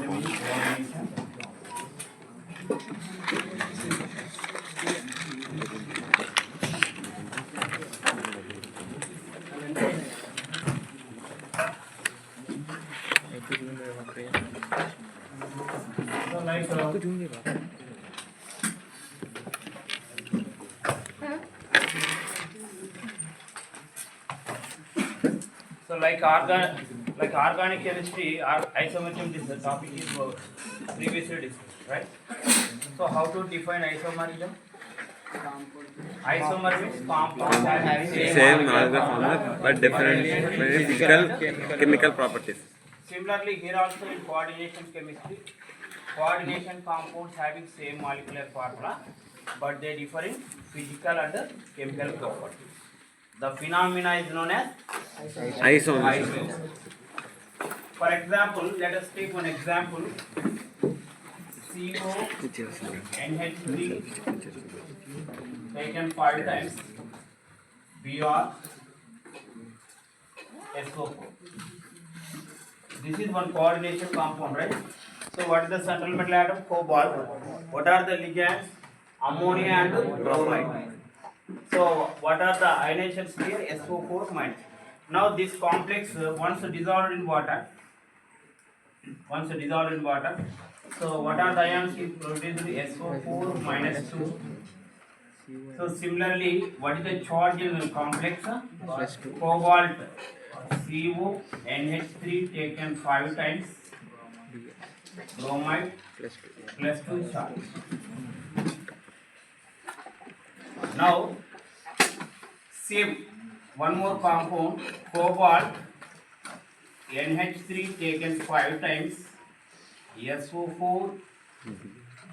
means coordination. So like organic chemistry or isomerism, this the topic is previously discussed, right? So how to define isomerism? Isomer means compounds having same formula but different physical chemical properties. Similarly, here also in coordination chemistry, coordination compounds having same molecular formula, but they differ in physical and chemical properties. The phenomena is known as Isomerism. For example, let us take one example. CONH3 taken 5 times Br SO4. This is one coordination compound, right? So what is the central metal atom? Cobalt. What are the ligands? Ammonia and bromide. So what are the ionations here? SO4 minus. Now this complex once dissolved in water. So what are the ions produced? SO4 minus 2. So similarly, what is the charge in the complex? Cobalt CONH3 taken 5 times bromide plus 2 charge. Now same one more compound, cobalt NH3 taken 5 times SO4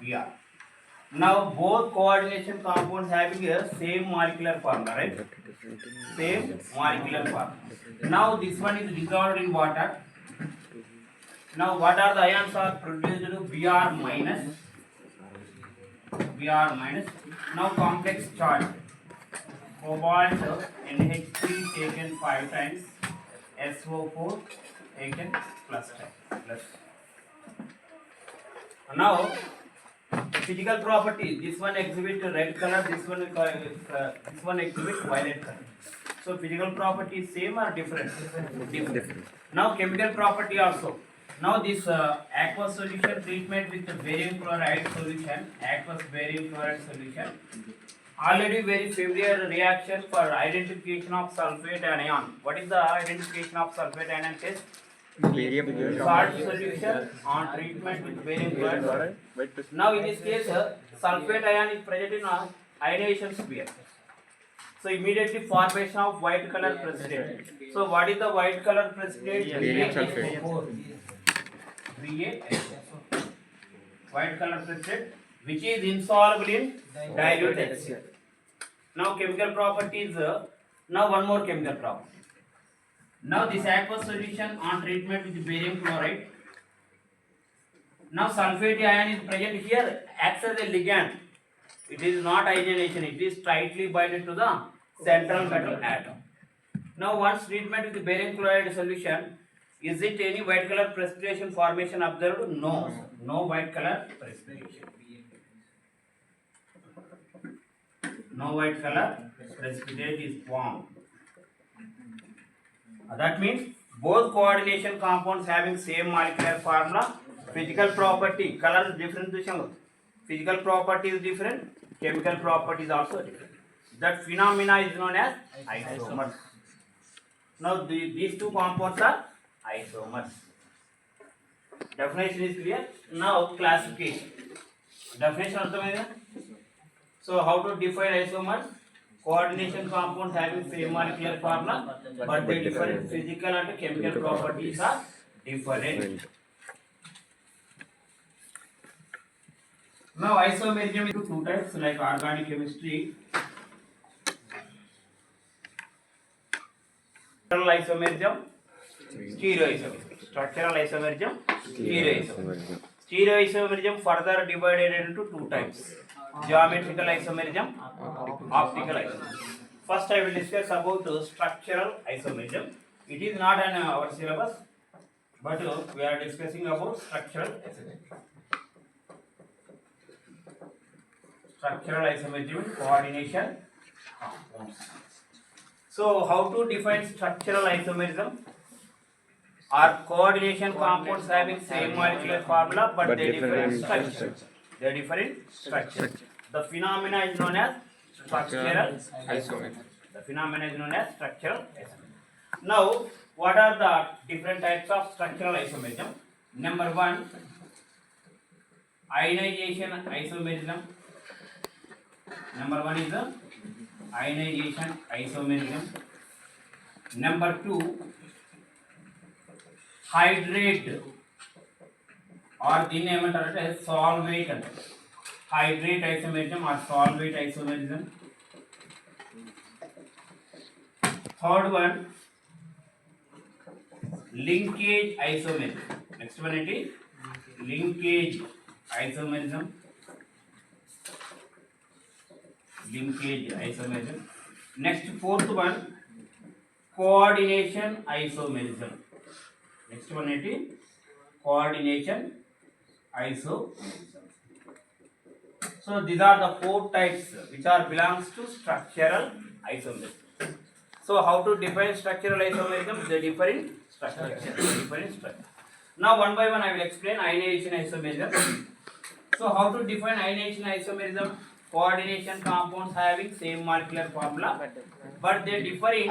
Br. Now both coordination compounds having a same molecular formula, right? Same molecular formula. Now this one is dissolved in water. Now what are the ions are produced? Br minus. Now complex charge. Cobalt NH3 taken 5 times. SO4 taken plus 10. Now physical property. This one exhibit red color. This one exhibit violet color. So physical property is same or different? Different. Now chemical property also. Now this aqueous solution treatment with the barium chloride solution, already very familiar reaction for identification of sulfate anion. What is the identification of sulfate anion test? Salt solution on treatment with barium chloride. Now in this case, sulfate ion is present in ionization sphere. So immediately formation of white color precipitate. So what is the white color precipitate? White color precipitate, which is insoluble in dilute HCl. Now chemical properties. Now one more chemical property. Now this aqueous solution on treatment with barium chloride. Now sulfate ion is present here, acts as a ligand. It is not ionization, it is tightly binded to the central metal atom. Now once treatment with barium chloride solution, is it any white color precipitation formation observed? No. No white color precipitation. No white color precipitate is formed. That means both coordination compounds having same molecular formula, physical property, color is different. Physical property is different, chemical property is also different. That phenomena is known as isomers. Now these two compounds are isomers. Definition is clear. Now classification. Definition also. So how to define isomers? Coordination compounds having same molecular formula, but they differ in physical and chemical properties are different. Now isomerism is two types, like organic chemistry. Structural isomerism, stereoisomerism. Structural isomerism, stereoisomerism. Stereoisomerism further divided into two types: geometrical isomerism, optical isomerism. First, I will discuss about structural isomerism. It is not in our syllabus, but we are discussing about structural isometry. Structural isometry and coordination compounds. So, how to define structural isomerism? Are coordination compounds having same molecular formula but they differ in structure. They differ in structure. The phenomena is known as structural isomerism. The phenomena is known as structural isomerism. Now, what are the different types of structural isomerism? Number one, ionization isomerism. Number one is the ionization isomerism. Number two, hydrate or దీన్ని ఏమంటారంటే solvate అంటారు. Hydrate isomerism or solvate isomerism. Third one, linkage isomerism. Next one it is linkage isomerism. Linkage isomerism. Next, fourth one, coordination isomerism. Next one it is coordination isomerism. So these are the four types which are belongs to structural isomerism. So how to define structural isomerism? They differ in structure. Now one by one I will explain ionization isomerism. So how to define ionization isomerism? Coordination compounds having same molecular formula but they differ in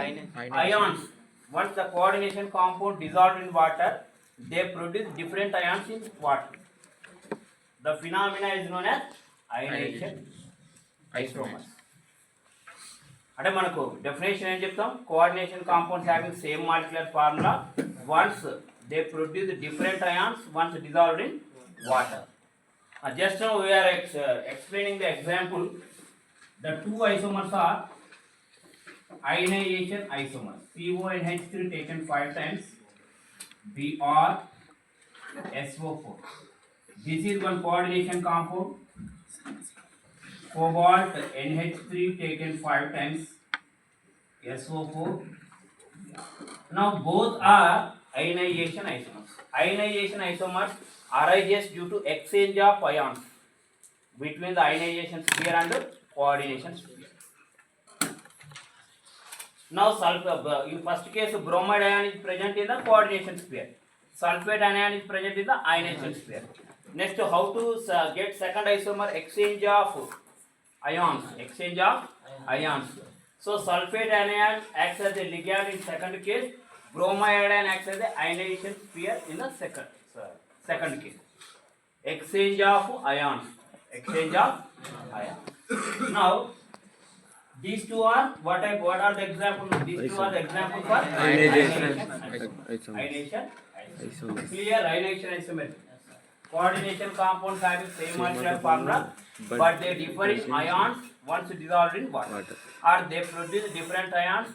ions. Once the coordination compound dissolved in water, they produce different ions in water. The phenomena is known as ionization isomers. అంటే మనకు definition ఏం చెప్తాం? Coordination compounds having same molecular formula once they produce different ions once dissolved in water. Just now we are explaining the example. The two isomers are ionization isomers. CONH3 taken 5 times, Br SO4. This is one coordination compound. Cobalt NH3 taken 5 times, SO4. Now both are ionization isomers. Ionization isomers arises due to exchange of ions between the ionization sphere and the coordination sphere. Now in first case bromide ion is present in the coordination sphere. Sulfate ion is present in the ionization sphere. Next, how to get second isomer? Exchange of ions. So sulfate ion acts as a ligand in second case. Bromide ion acts as the ionization sphere in the second case. Exchange of ions. Now these two are what are the examples? These two are the examples for ionization isomerism. Clear? Ionization isomerism. Coordination compounds having same molecular formula but they differ in ions once dissolved in water. Or they produce different ions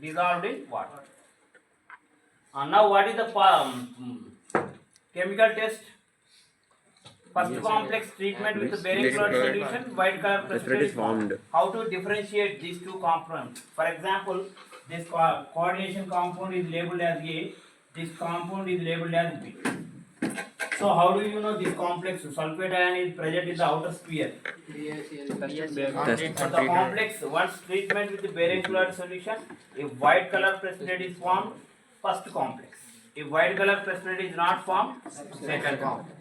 dissolved in water. Now what is the chemical test? First complex treatment with barium chloride solution, white color precipitate is formed. How to differentiate these two compounds? For example, this coordination compound is labeled as A, this compound is labeled as B. So how do you know this complex? Sulfate ion is present in the outer sphere. For the complex, once treatment with the barium chloride solution, if white color precipitate is formed, first complex. If white color precipitate is not formed, second complex.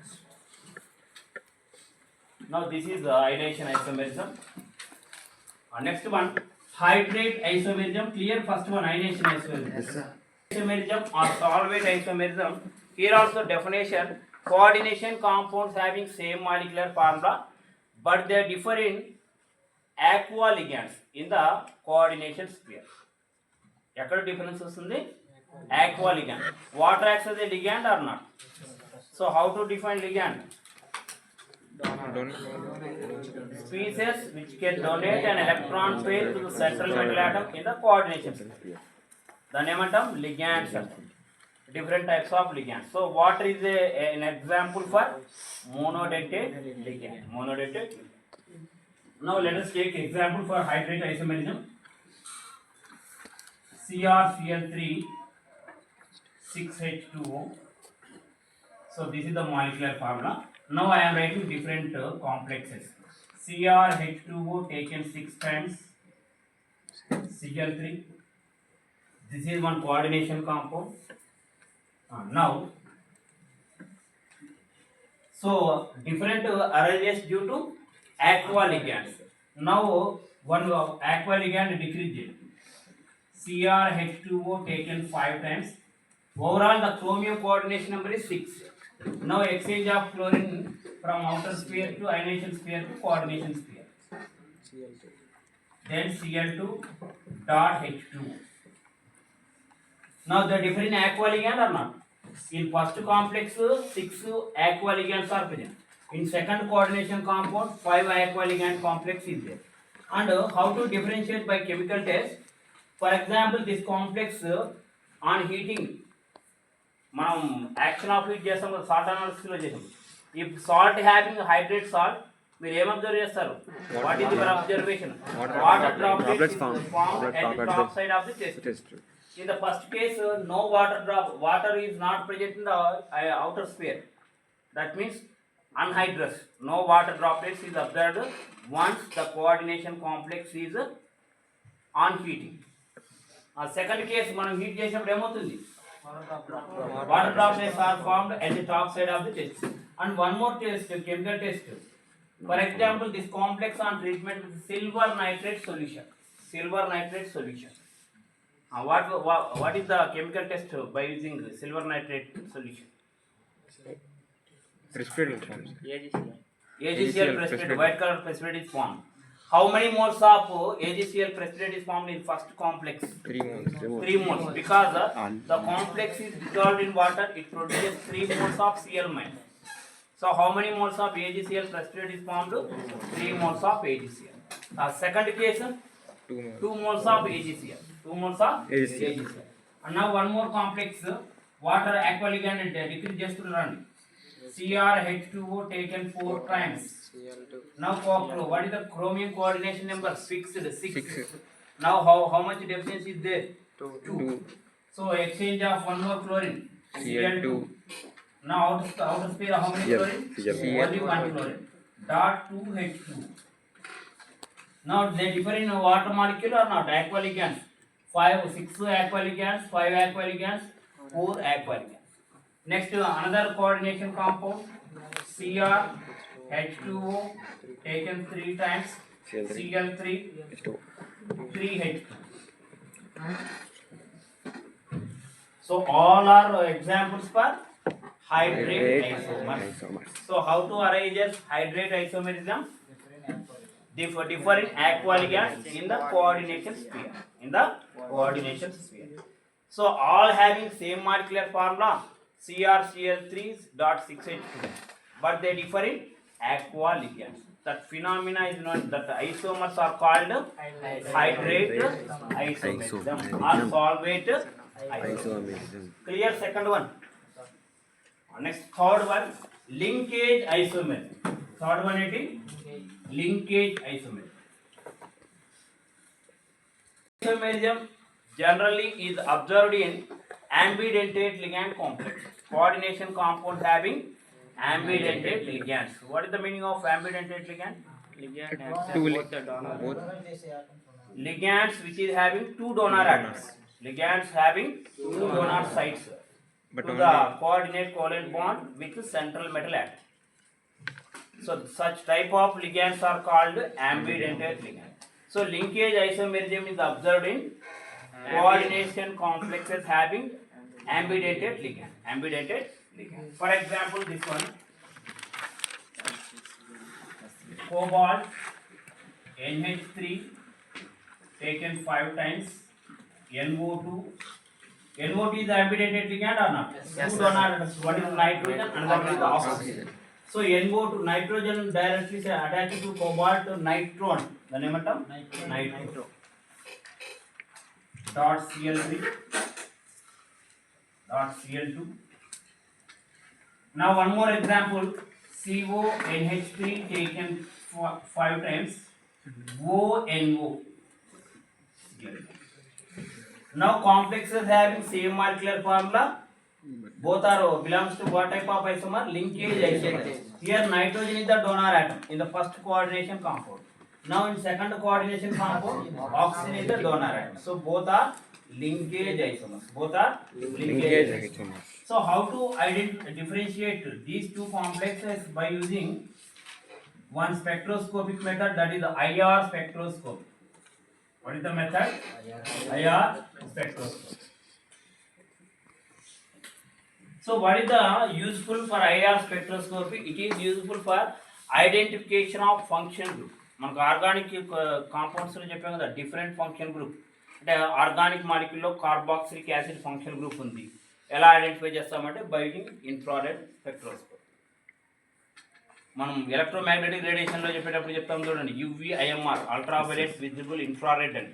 Now this is ionization isomerism. Next one, hydrate isomerism. Clear? First one, ionization isomerism. Isomerism or solvate isomerism. Here also definition: coordination compounds having same molecular formula, but they differ in aqua ligands in the coordination sphere. ఎక్కడ difference వస్తుంది? Aqua ligand. Water acts as a ligand or not? So how to define ligand? Species which can donate an electron pair to the central metal atom in the coordination sphere. దాన్ని ఏమంటాం? Ligands. Different types of ligands. So water is an example for monodentate ligand. Now let us take example for hydrate isomerism. CrCl3 6H2O So this is the molecular formula. Now I am writing different complexes. CrH2O taken 6 times Cl3. This is one coordination compound. Now, so different arises due to aqua ligands. Now one aqua ligand decreased. CrH2O taken 5 times. Overall the chromium coordination number is 6. Now exchange of chlorine from outer sphere to ionization sphere to coordination sphere. Then Cl2 dot H2. Now the different aqua ligand or not? In first complex 6 aqua ligands are present. In second coordination compound 5 aqua ligand complex is there. And how to differentiate by chemical test? For example, this complex on heating మనం action of heat చేస్తాం కదా, salt అనాలిసిస్లో చేసాం. ఈ salt having hydrate salt మీరు ఏం observe చేస్తారు? What is your observation? Water droplets formed at the top side of the test. In the first case, no water is not present in the outer sphere. That means anhydrous. No water droplets is observed once the coordination complex is on heating. Second case, మనం heat చేసినప్పుడు ఏమవుతుంది? Water droplets are formed at the top side of the test. And one more test, chemical test. For example, this complex on treatment with silver nitrate solution. Silver nitrate solution. What is the chemical test by using silver nitrate solution? Precipitate forms. AgCl precipitate, white color precipitate is formed. How many moles of AgCl precipitate is formed in first complex? 3 moles. 3 moles. Because the complex is dissolved in water, it produces 3 moles of Cl minus. So how many moles of AgCl precipitate is formed? 3 moles of AgCl. Second case, 2 moles of AgCl. 2 moles of AgCl. And now one more complex, water aqua ligand decrease just to run. CrH2O taken 4 times. Now what is the chromium coordination number? Fixed 6. Now how much deficiency is there? 2. So exchange of one more chlorine. Cl2. Now outer sphere how many chlorine? Only 1 chlorine. Dot 2H2. Now they differ in water molecule or not? Aqua ligands. 6 aqua ligands, 5 aqua ligands, 4 aqua ligands. Next another coordination compound. CrH2O taken 3 times. Cl3 3H2. So all are examples for hydrate isomers. So how to arrange hydrate isomerism? Differ in aqua ligands in the coordination sphere. So all having same molecular formula, CrCl3.6H2, but they differ in aqua ligands. That phenomena is known, that isomers are called hydrate isomerism or solvate isomerism. Clear? Second one. Next, third one, linkage isomerism. Third one it is linkage isomerism. Isomerism generally is observed in ambidentate ligand complex. Coordination compound having ambidentate ligands. What is the meaning of ambidentate ligand? Ligands which is having 2 donor atoms. Ligands having 2 donor sites to the coordinate covalent bond with central metal atom. So such type of ligands are called ambidentate ligand. So linkage isomerism is observed in coordination complexes having ambidentate ligand. For example, this one, cobalt NH3 taken 5 times, NO2. NO2 is ambidentate ligand or not? Yes. Two donor, one is nitrogen, another is oxygen. So NO2, nitrogen directly attached to cobalt nitron. The name of nitro. Dot Cl3. Dot Cl2. Now one more example, CONH3 taken 5 times, ONO. Now complexes having same molecular formula, Both are belongs to what type of isomer? Linkage isomer. Here nitrogen is the donor atom in the first coordination compound. Now in second coordination compound, oxygen is the donor atom. So both are linkage isomers. Both are linkage isomers. So how to differentiate these two complexes by using one spectroscopic method, that is the IR spectroscopy. What is the method? IR spectroscopy. So what is the useful for IR spectroscopy? It is useful for identification of function group. మనకు organic compounds చెప్పాం కదా, different function group. అంటే organic మాలిక్యూల్లో carboxylic acid function group ఉంది. ఎలా identify చేస్తామంటే by infrared spectroscopy. మనం electromagnetic రేడియేషన్లో చెప్పేటప్పుడు చెప్తాం చూడండి, UV IMR ultraviolet visible infrared అని.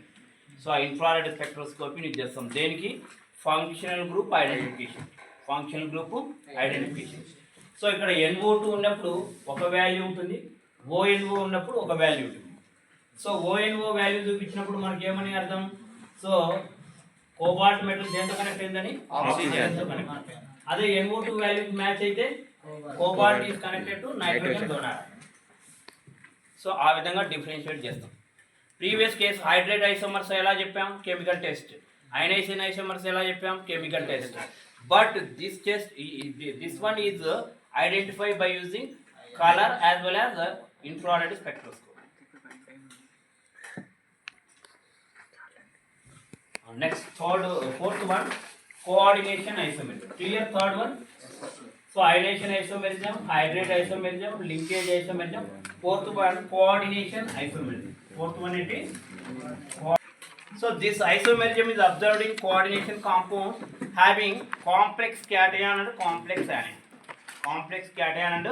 సో ఆ ఇన్ఫ్రారెడ్ స్పెక్ట్రోస్కోపీని చేస్తాం దేనికి? Functional group identification. Functional group identification. So ఇక్కడ NO2 ఉన్నప్పుడు ఒక వాల్యూ ఉంటుంది, ONO ఉన్నప్పుడు ఒక వాల్యూ ఉంటుంది. సో ONO వాల్యూ చూపించినప్పుడు మనకి ఏమని అర్థం? సో కోబాల్ట్ మెటల్ దేంతో కనెక్ట్ అయిందని? ఆక్సిజన్తో కనెక్ట్. అదే NO2 వాల్యూకి మ్యాచ్ అయితే cobalt is connected to nitrogen donor. So ఆ విధంగా డిఫరెన్షియేట్ చేస్తాం. ప్రీవియస్ కేసు హైడ్రేట్ ఐసోమర్స్ ఎలా చెప్పాం? Chemical test. అయనైజిన్ ఐసోమర్స్ ఎలా చెప్పాం? Chemical test. But this one is identified by using color as well as infrared spectroscope. Next, fourth one, coordination isomerism. Clear? Third one. So ionization isomerism, hydrate isomerism, linkage isomerism. Fourth one, coordination isomerism. Fourth one it is. So this isomerism is observed in coordination compounds having complex cation and complex anion. Complex cation and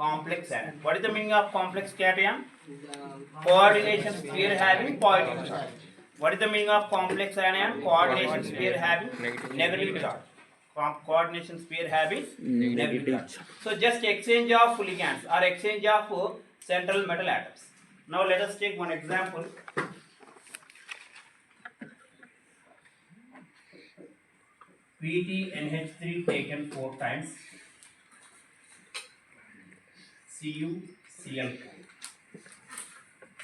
complex anion. What is the meaning of complex cation? Coordination sphere having positive charge. What is the meaning of complex anion? Coordination sphere having negative charge. Coordination sphere having negative charge. So just exchange of ligands or exchange of central metal atoms. Now let us take one example. PTNH3 taken 4 times, CuCl4.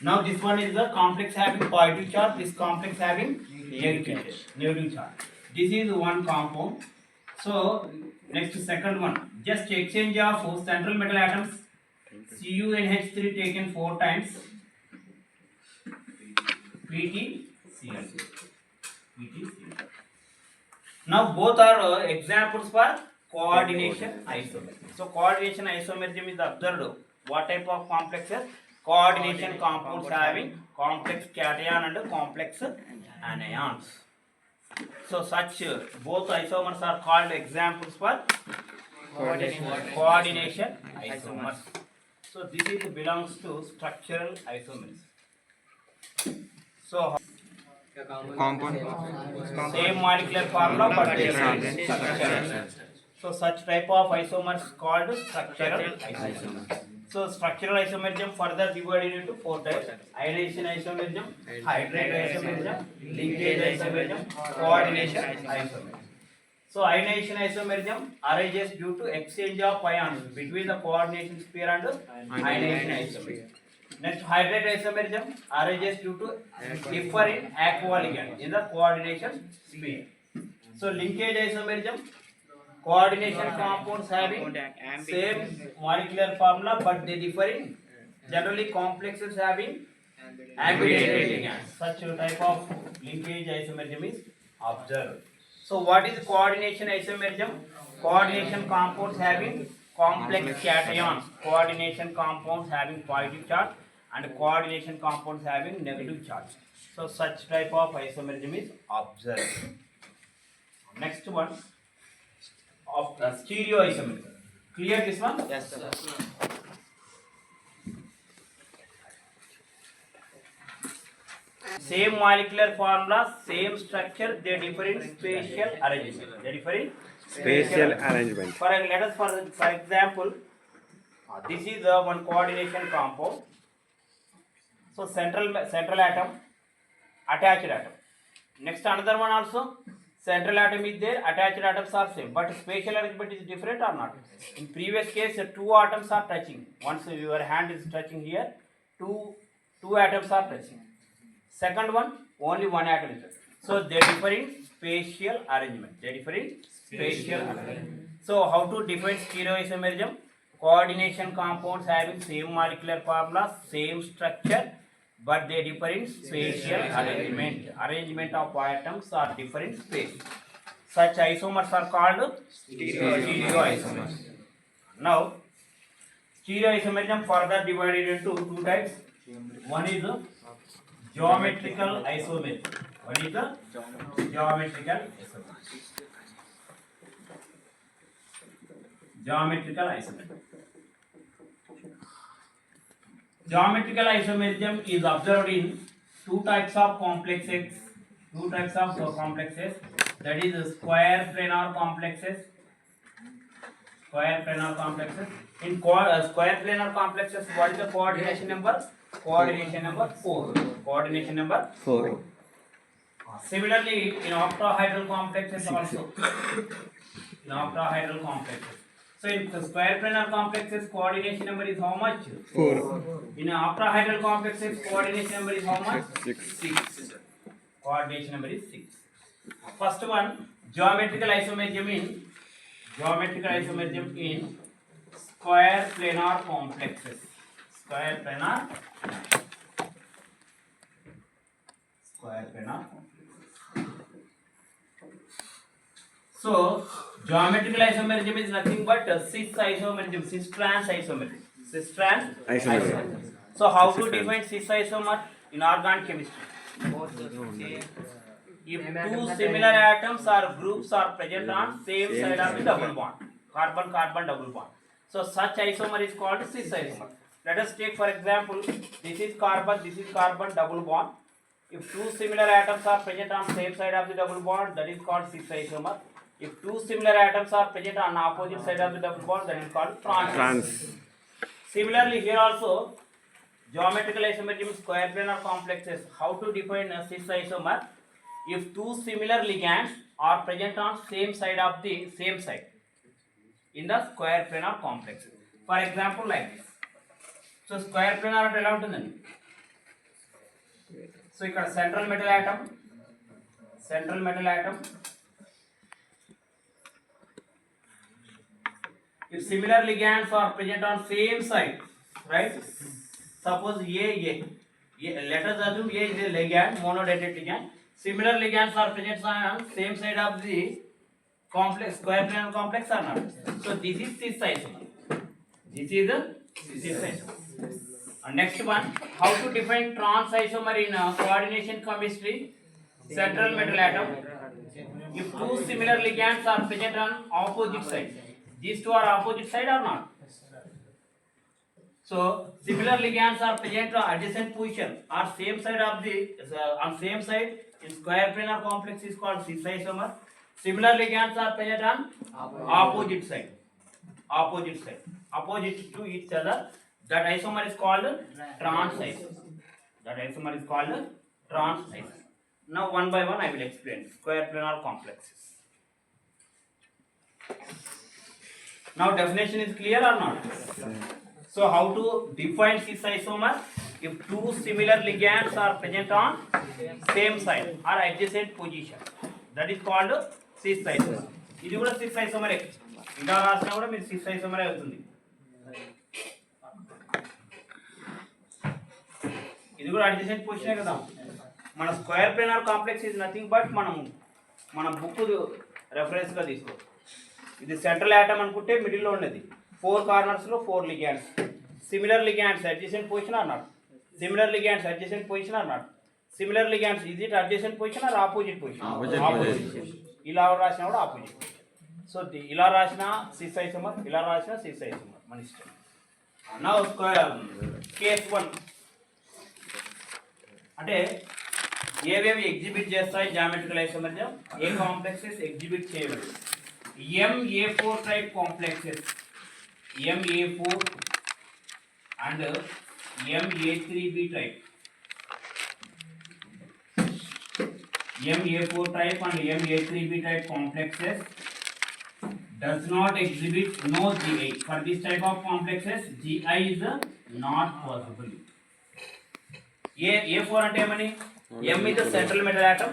Now this one is the complex having positive charge, this complex having negative charge. This is one compound. So next second one, just exchange of central metal atoms, CuNH3 taken 4 times, PTCl4. Now both are examples for coordination isomerism. So coordination isomerism is observed. What type of complexes? Coordination compounds having complex cation and complex anions. So such both isomers are called examples for coordination isomers. So this is belongs to structural isomerism. So compound same molecular formula but different structure. So such type of isomers called structural isomers. So structural isomerism further divided into 4 types: ionization isomerism, hydrate isomerism, linkage isomerism, coordination isomerism. So ionization isomerism arises due to exchange of ions between the coordination sphere and ionization isomerism. Next, hydrate isomerism arises due to differ in aqua ligand in the coordination sphere. So linkage isomerism, coordination compounds having same molecular formula but they differ in generally complexes having ambidextrous ligands. Such type of linkage isomerism is observed. So what is coordination isomerism? Coordination compounds having complex cations, coordination compounds having positive charge and coordination compounds having negative charge. So such type of isomerism is observed. Next one of stereoisomerism. Clear this one? Yes, sir. Same molecular formula, same structure, they differ in spatial arrangement. They differ in spatial arrangement. Let us for example, this is one coordination compound. So central atom, attached atom. Next another one also Central atom is there, attached atoms are same, but spatial arrangement is different or not? In previous case, two atoms are touching. Once your hand is touching here, two atoms are touching. Second one, only one atom is touching. So they differ in spatial arrangement. So how to define stereoisomerism? Coordination compounds having same molecular formula, same structure, but they differ in spatial arrangement. Arrangement of atoms are different space. Such isomers are called stereoisomers. Now, stereoisomerism further divided into two types. One is geometrical isomerism. Geometrical isomerism. Geometrical isomerism is observed in two types of complexes. That is square planar complexes. In square planar complexes, what is the coordination number? Coordination number 4. Similarly, in octahedral complexes also. So in square planar complexes, coordination number is how much? 4. In octahedral complexes, coordination number is how much? 6. Coordination number is 6. First one, geometrical isomerism in square planar complexes. So geometrical isomerism is nothing but cis-trans isomerism. So how to define cis isomer in organic chemistry? If two similar atoms or groups are present on same side of the double bond, carbon-carbon double bond. So such isomer is called cis isomer. Let us take for example, this is carbon double bond. If two similar atoms are present on same side of the double bond, that is called cis isomer. If two similar atoms are present on opposite side of the double bond, that is called trans. Similarly, here also, geometrical isomerism in square planar complexes. How to define a cis isomer? If two similar ligands are present on same side of the same side in the square planar complex. For example, like this. So square planar అంటే ఎలా ఉంటుందండి? So ఇక్కడ central metal atom. If similar ligands are present on same side, right? Suppose A. Let us assume A is a ligand, monodendritic ligand. Similar ligands are present on same side of the complex, square planar complex or not? So this is cis isomer. And next one, how to define trans isomer in coordination chemistry? Central metal atom. If two similar ligands are present on opposite side, these two are opposite side or not? So similar ligands are present on adjacent position or same side of the on same side in square planar complex is called cis isomer. Similar ligands are present on opposite side, opposite to each other. That isomer is called trans isomer. Now one by one I will explain square planar complexes. Now definition is clear or not? So how to define cis isomer? If two similar ligands are present on same side or adjacent position, that is called cis isomer. ఇది కూడా cis isomer. ఇలా రాసినా కూడా మీరు cis isomer అవుతుంది. ఇది కూడా adjacent పొజిషనే కదా. మన square planar complex is nothing but మన బుక్ రెఫరెన్స్ గా తీసుకో. ఇది సెంట్రల్ ఆటమ్ అనుకుంటే మిడిల్ లో ఉన్నది, 4 కార్నర్స్ లో 4 ligands. Similar ligands adjacent position or not? Similar ligands adjacent position or not? Similar ligands is it adjacent position or opposite position? ఇలా రాసినా కూడా ఆపోజిట్. సో ఇలా రాసిన సిస్ ఐసోమర్, ఇలా రాసిన సిస్ ఐసోమర్, మన ఇష్టం. నౌ కేస్ 1 అంటే ఏవేవి ఎగ్జిబిట్ చేస్తాయి జామెట్రికల్ ఐసోమరిజం? ఏ కాంప్లెక్సెస్ ఎగ్జిబిట్ చేయబడి? MA4 type complexes, MA4 and MA3B type. MA4 type and MA3B type complexes does not exhibit no GI. For this type of complexes, GI is not possible. A4 అంటే ఏమని? M is the central metal atom,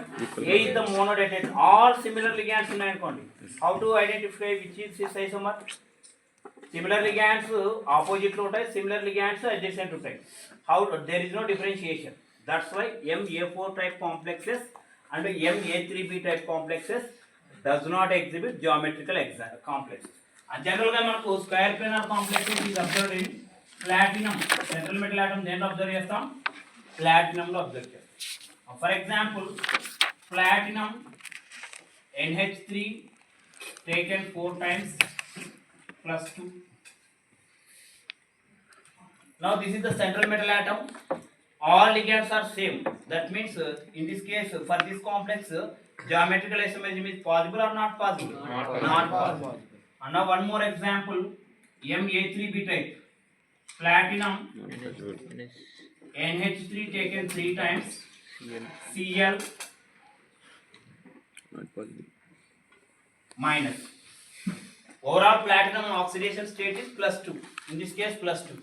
A is the monodetated. All similar ligands ఉన్నాయనుకోండి. How to identify which is cis isomer? Similar ligands opposite లో ఉంటాయి, similar ligands adjacent ఉంటాయి. How there is no differentiation. That's why MA4 type complexes and MA3B type complexes does not exhibit geometrical complexes. And general గా మనకు square planar complexes is observed in platinum. Central metal atom దేంట్లో observe చేస్తాం? Platinum లో observe చేస్తాం. For example, platinum NH3 taken 4 times plus 2. Now this is the central metal atom. All ligands are same. That means in this case, for this complex, geometrical isomerism is possible or not possible? Not possible. And now one more example, MA3B type. Platinum NH3 taken 3 times, Cl minus. Overall platinum oxidation state is +2. In this case +2.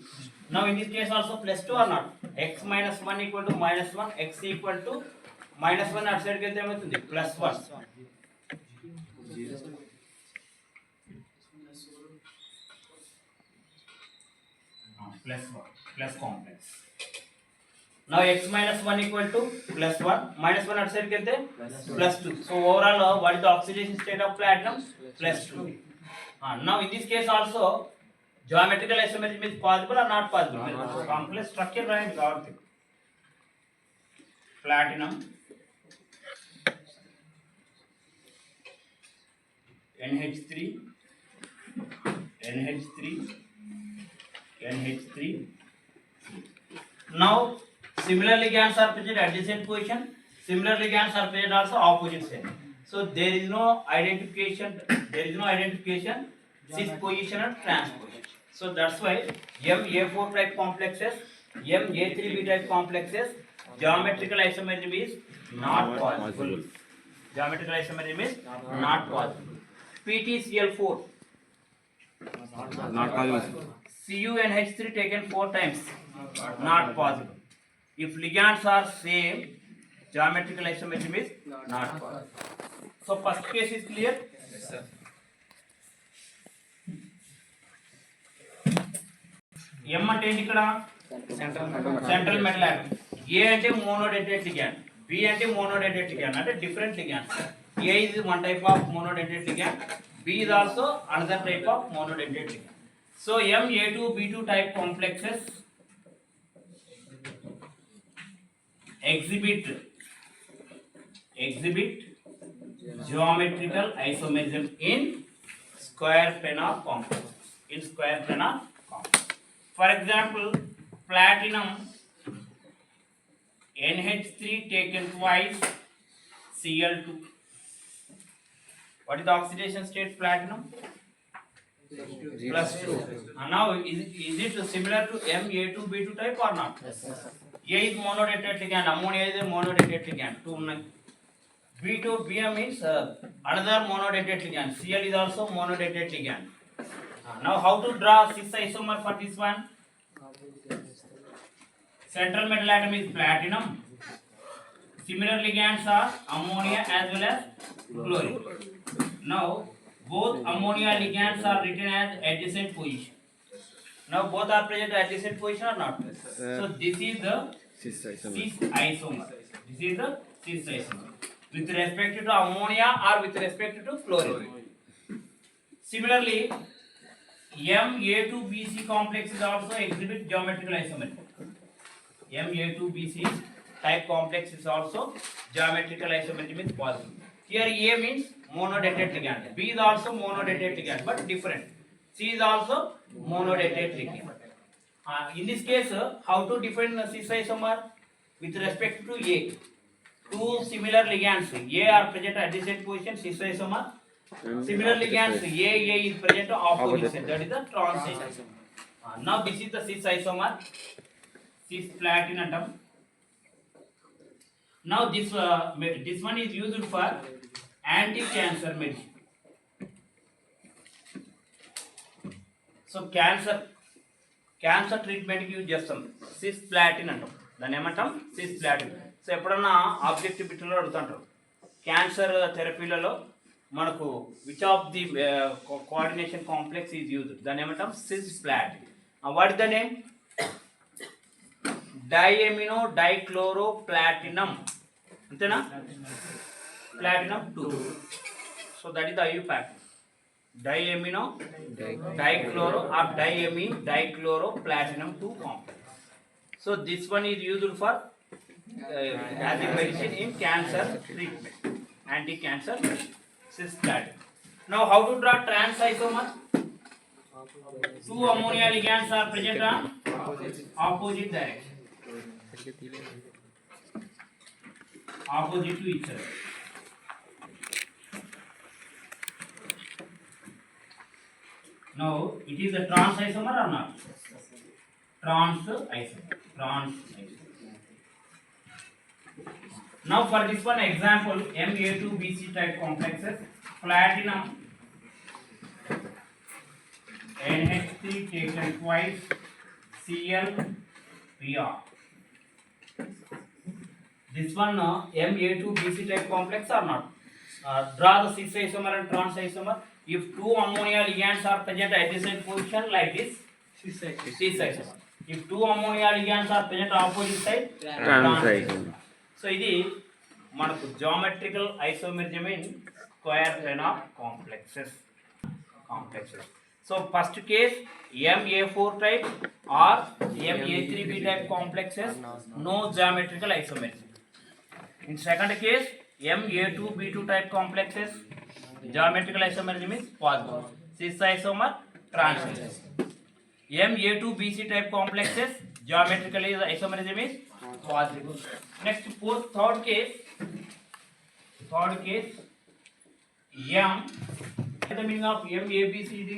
Now in this case also +2 or not? X minus 1 equal to -1, x equal to -1 at side కెళ్తే ఏమవుతుంది? +1. +1 plus complex. Now x minus 1 equal to +1, -1 at side కెళ్తే +2. So overall what is the oxidation state of platinum? +2. Now in this case also geometrical isomerism is possible or not possible? Complex structure right కాబట్టి platinum NH3 now similar ligands are present at adjacent position, similar ligands are present also opposite side. So there is no identification cis position and trans position. So that's why MA4 type complexes, MA3B type complexes, geometrical isomerism is not possible. Geometrical isomerism is not possible. PTCl4 not possible. CuNH3 taken 4 times, not possible. If ligands are same, geometrical isomerism is not possible. So first case is clear? Yes, sir. M అంటే ఏంటి ఇక్కడ? Central metal atom. A అంటే monodentate ligand, B అంటే monodentate ligand, అంటే different ligands. A is one type of monodentate ligand, B is also another type of monodentate ligand. So MA2B2 type complexes exhibit geometrical isomerism in square planar complexes. For example, platinum NH3 taken twice, Cl2. What is the oxidation state platinum? +2. And now is it similar to MA2B2 type or not? Yes, sir. A is monodentate ligand, ammonia is a monodentate ligand. 2 ఉన్నాయి. B2 BM means another monodentate ligand. Cl is also monodentate ligand. Now how to draw cis isomer for this one? Central metal atom is platinum. Similar ligands are ammonia as well as chlorine. Now both ammonia ligands are written as adjacent position. Now both are present at adjacent position or not? So this is the cis isomer. This is the cis isomer with respect to ammonia or with respect to chlorine. Similarly, MA2BC complex is also exhibit geometrical isomerism. MA2BC type complex is also geometrical isomerism is possible. Here A means monodentate ligand, B is also monodentate ligand but different. C is also monodentate ligand. In this case, how to define cis isomer with respect to A? Two similar ligands A are present at adjacent position, cis isomer. Similar ligands A is present opposite side, that is the transition. Now this is the cis isomer, cis platinum. Now this one is used for anti-cancer medicine. So cancer ట్రీట్మెంట్కి use చేస్తాం. Cisplatin అంటాం, దాన్ని ఏమంటాం? Cisplatin. So ఎప్పుడన్నా objective బిట్లో అడుగుతుంటారు cancer థెరపీలలో మనకు which of the coordination complex is used, దాన్ని ఏమంటాం? Cisplatin. What is the name? Diamino dichloro platinum, అంతేనా? Platinum 2. So that is the IU pattern. Diamino dichloro or diamine dichloro platinum 2 complex. So this one is used for as a medicine in cancer treatment, anti-cancer cisplatin. Now how to draw trans isomer? Two ammonia ligands are present on opposite direction, opposite to each other. Now it is a trans isomer or not? Trans isomer. Now for this one example, Ma2Bc type complexes, platinum NH3 taken twice, Cl Br. This one Ma2Bc type complex or not? Draw the cis isomer and trans isomer. If two ammonia ligands are present at adjacent position like this, cis isomer. If two ammonia ligands are present opposite side, trans isomer. So ఇది మనకు geometrical isomerism in square plane of complexes. So first case Ma4 type or Ma3b type complexes, no geometrical isomerism. In second case Ma2b2 type complexes, geometrical isomerism is possible. Cis isomer, trans isomer. Ma2Bc type complexes, geometrical isomerism is possible. Next, third case, M. What is the meaning of MABCD?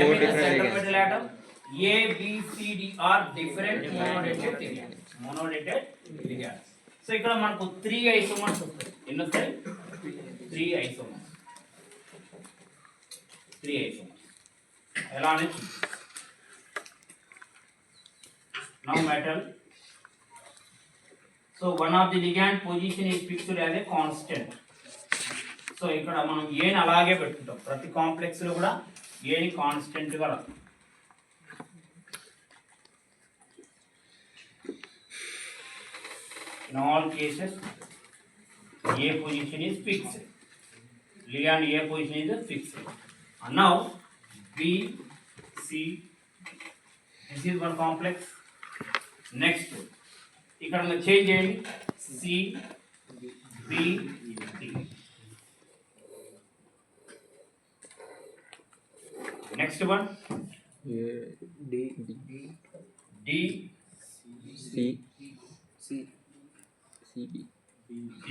M is the central metal atom. A, B, C, D are different monodated ligands. So ఇక్కడ మనకు 3 isomers వస్తాయి. ఎన్ని వస్తాయి? 3 isomers. ఎలా అని now metal. So one of the ligand position is fixed as a constant. So ఇక్కడ మనం ఏని అలాగే పెట్టుకుంటాం, ప్రతి కాంప్లెక్స్ లో కూడా ఏని కాన్స్టెంట్ గా రాస్తాం. In all cases A position is fixed, ligand A position is fixed. And now B, C, this is one complex. Next ఇక్కడ చేంజ్ చేయండి, C, B, D. Next one D, C, D, C, C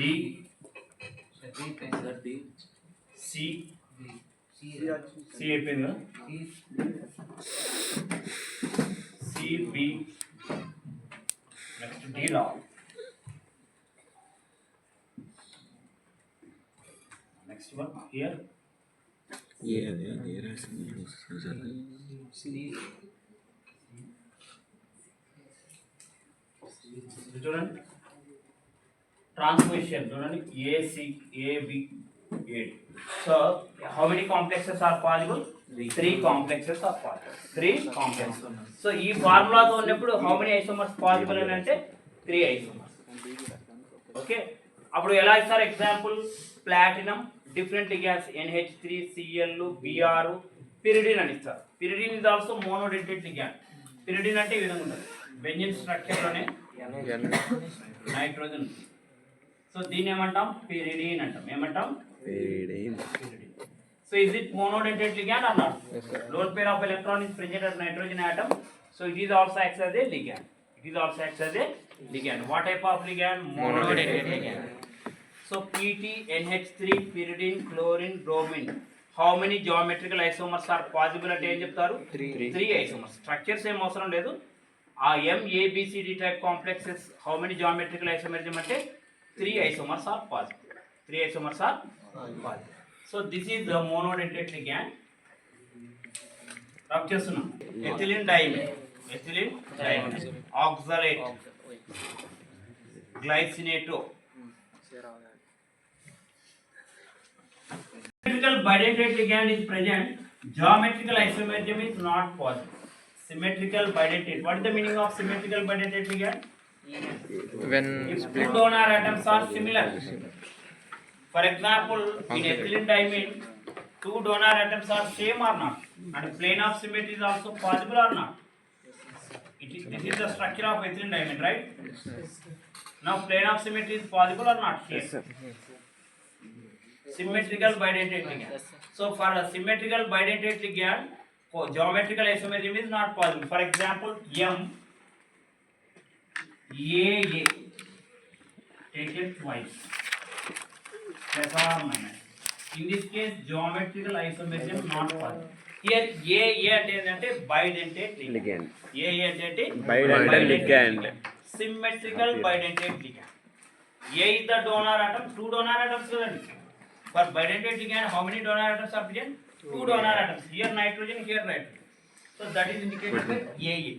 అయిపోయింది కదా, C, B. Next D law. Next one here. చూడండి transposition చూడండి AC, AB, AD. So how many complexes are possible? 3 complexes are possible. 3 complexes. So ఈ ఫార్ములాతో ఉన్నప్పుడు how many isomers possible అని అంటే 3 isomers. Okay, అప్పుడు ఎలా ఇస్తారు? Example platinum different ligands NH3, Cl, Br, pyridine అని ఇస్తారు. Pyridine is also monodentate ligand. Pyridine అంటే ఈ విధంగా ఉంటుంది, బెంజిన్ స్ట్రక్చర్ లోనే నైట్రోజన్. సో దీన్ని ఏమంటాం? పిరిడిన్ అంటాం. ఏమంటాం? Pyridine. So is it monodated ligand or not? Yes, sir. Lone pair of electron is present at nitrogen atom. So it is also acts as a ligand. What type of ligand? Monodated ligand. So PT, NH3, pyridine, chlorine, bromine. How many geometrical isomers are possible at ఏం చెప్తారు? 3 isomers. Structures ఏం అవసరం లేదు. ఆ MABCD type complexes how many geometrical isomerism అంటే 3 isomers are positive. 3 isomers are positive. So this is the monodentate ligand. రబ్ చేస్తున్నాం ethylene diamine oxalate glycinato symmetrical bidentate ligand is present, geometrical isomerism is not possible. Symmetrical bidentate, what is the meaning of symmetrical bidentate ligand? When If two donor atoms are similar, for example in ethylene diamine two donor atoms are same or not, and plane of symmetry is also possible or not. This is the structure of ethylene diamine, right? Now plane of symmetry is possible or not here? Symmetrical bidentate ligand. So for a symmetrical bidentate ligand, for geometrical isomerism is not possible. For example, M AA taken twice, plus or minus. In this case, geometrical isomerism not possible. Here AA అంటే bidentate ligand. AA అంటే bidentate ligand. Symmetrical bidentate ligand. A is the donor atom, two donor atoms present. For bidentate ligand, how many donor atoms are present? Two donor atoms. Here nitrogen, here nitrogen. So that is indicated by AA.